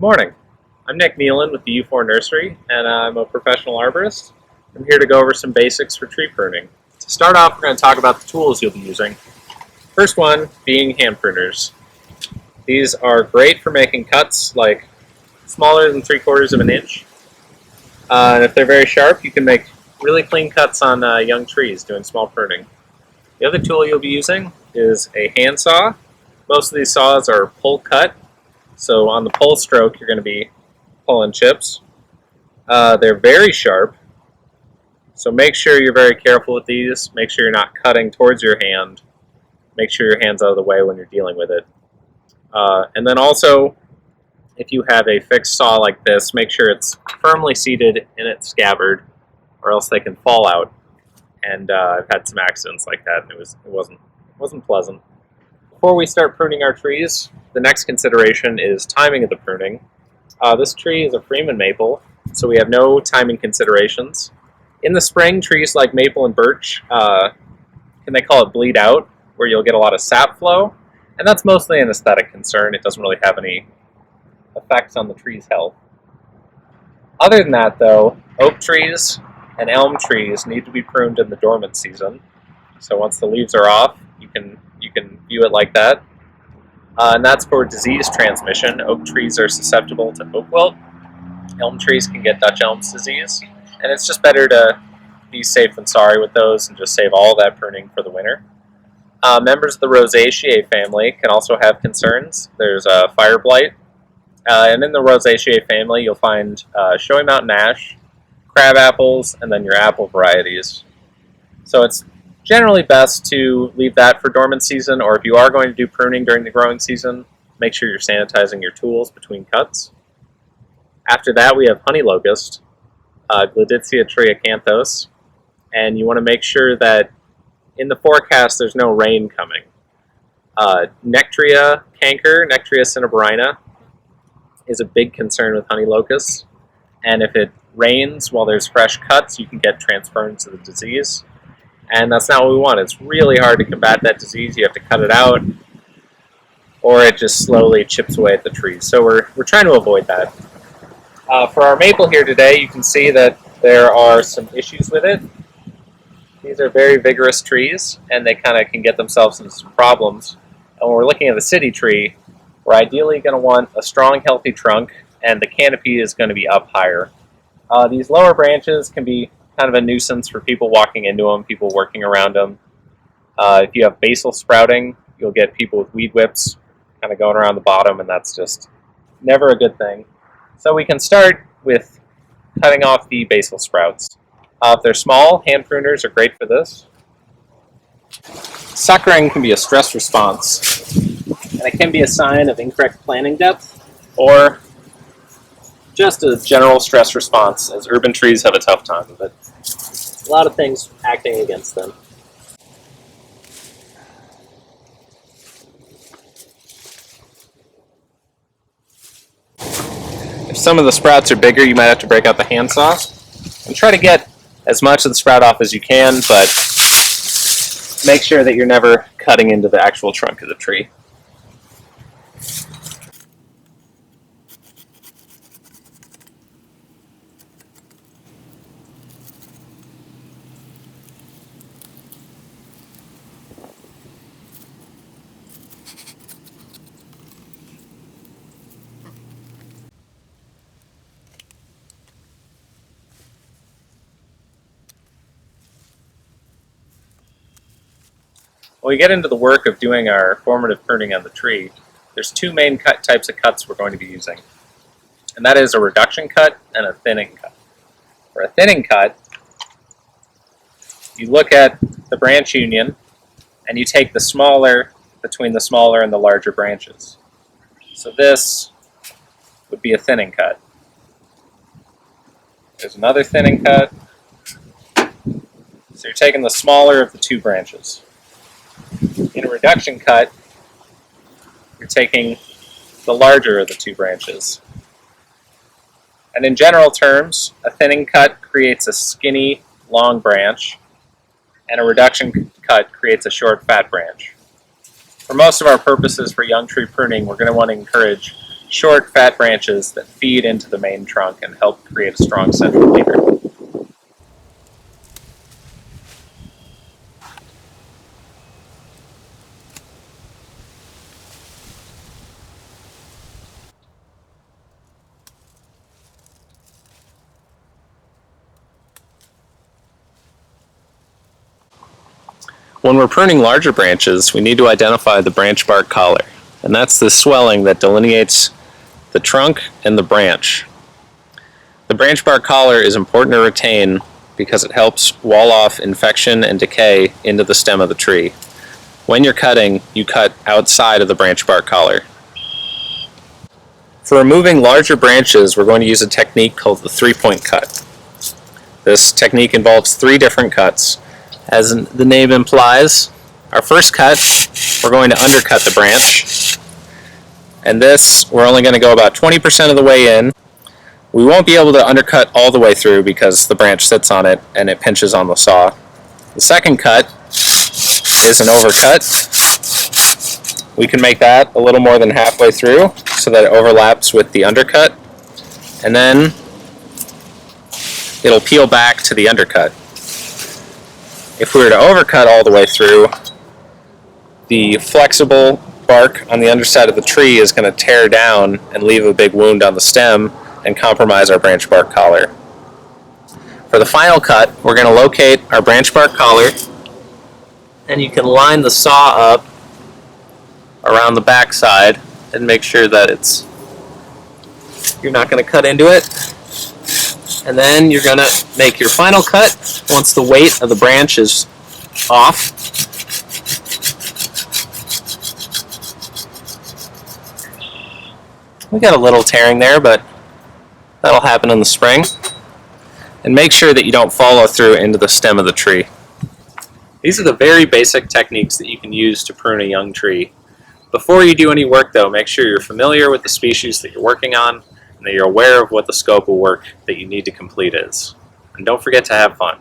Good morning. I'm Nick Nealon with the U4 Nursery, and I'm a professional arborist. I'm here to go over some basics for tree pruning. To start off, we're going to talk about the tools you'll be using. First one being hand pruners. These are great for making cuts like smaller than 3/4 of an inch. And if they're very sharp, you can make really clean cuts on young trees doing small pruning. The other tool you'll be using is a handsaw. Most of these saws are pull cut, so on the pull stroke you're going to be pulling chips. They're very sharp, so make sure you're very careful with these. Make sure you're not cutting towards your hand. Make sure your hand's out of the way when you're dealing with it. And then also, if you have a fixed saw like this, make sure it's firmly seated in its scabbard, or else they can fall out. And I've had some accidents like that, and it wasn't pleasant. Before we start pruning our trees, the next consideration is timing of the pruning. This tree is a Freeman maple, so we have no timing considerations. In the spring, trees like maple and birch, they call it bleed out, where you'll get a lot of sap flow, and that's mostly an aesthetic concern. It doesn't really have any effects on the tree's health. Other than that, though, oak trees and elm trees need to be pruned in the dormant season. So once the leaves are off, you can view it like that. And that's for disease transmission. Oak trees are susceptible to oak wilt. Elm trees can get Dutch elm's disease. And it's just better to be safe than sorry with those and just save all that pruning for the winter. Members of the Rosaceae family can also have concerns. There's fire blight. And in the Rosaceae family, you'll find Showy Mountain ash, crab apples, and then your apple varieties. So it's generally best to leave that for dormant season, or if you are going to do pruning during the growing season, make sure you're sanitizing your tools between cuts. After that, we have honey locust, Gleditsia triacanthos, and you want to make sure that in the forecast there's no rain coming. Nectria canker, Nectria cinnabarina, is a big concern with honey locusts, and if it rains while there's fresh cuts, you can get transference of the disease. And that's not what we want. It's really hard to combat that disease. You have to cut it out, or it just slowly chips away at the trees. So we're trying to avoid that. For our maple here today, you can see that there are some issues with it. These are very vigorous trees, and they kind of can get themselves into some problems. And when we're looking at the city tree, we're ideally going to want a strong, healthy trunk, and the canopy is going to be up higher. These lower branches can be kind of a nuisance for people walking into them, people working around them. If you have basal sprouting, you'll get people with weed whips kind of going around the bottom, and that's just never a good thing. So we can start with cutting off the basal sprouts. If they're small, hand pruners are great for this. Suckering can be a stress response, and it can be a sign of incorrect planting depth, or just a general stress response, as urban trees have a tough time with it. A lot of things acting against them. If some of the sprouts are bigger, you might have to break out the handsaw and try to get as much of the sprout off as you can, but make sure that you're never cutting into the actual trunk of the tree. When we get into the work of doing our formative pruning on the tree, there's two main types of cuts we're going to be using. And that is a reduction cut and a thinning cut. For a thinning cut, you look at the branch union and you take the smaller between the smaller and the larger branches. So this would be a thinning cut. There's another thinning cut. So you're taking the smaller of the two branches. In a reduction cut, you're taking the larger of the two branches. And in general terms, a thinning cut creates a skinny, long branch, and a reduction cut creates a short, fat branch. For most of our purposes for young tree pruning, we're going to want to encourage short, fat branches that feed into the main trunk and help create a strong central leader. When we're pruning larger branches, we need to identify the branch bark collar, and that's the swelling that delineates the trunk and the branch. The branch bark collar is important to retain because it helps wall off infection and decay into the stem of the tree. When you're cutting, you cut outside of the branch bark collar. For removing larger branches, we're going to use a technique called the three-point cut. This technique involves 3 different cuts. As the name implies, our first cut, we're going to undercut the branch. And this, we're only going to go about 20% of the way in. We won't be able to undercut all the way through because the branch sits on it and it pinches on the saw. The second cut is an overcut. We can make that a little more than halfway through so that it overlaps with the undercut. And then it'll peel back to the undercut. If we were to overcut all the way through, the flexible bark on the underside of the tree is going to tear down and leave a big wound on the stem and compromise our branch bark collar. For the final cut, we're going to locate our branch bark collar, and you can line the saw up around the back side and make sure that you're not going to cut into it. And then you're going to make your final cut once the weight of the branch is off. We got a little tearing there, but that'll happen in the spring. And make sure that you don't follow through into the stem of the tree. These are the very basic techniques that you can use to prune a young tree. Before you do any work though, make sure you're familiar with the species that you're working on and that you're aware of what the scope of work that you need to complete is. And don't forget to have fun.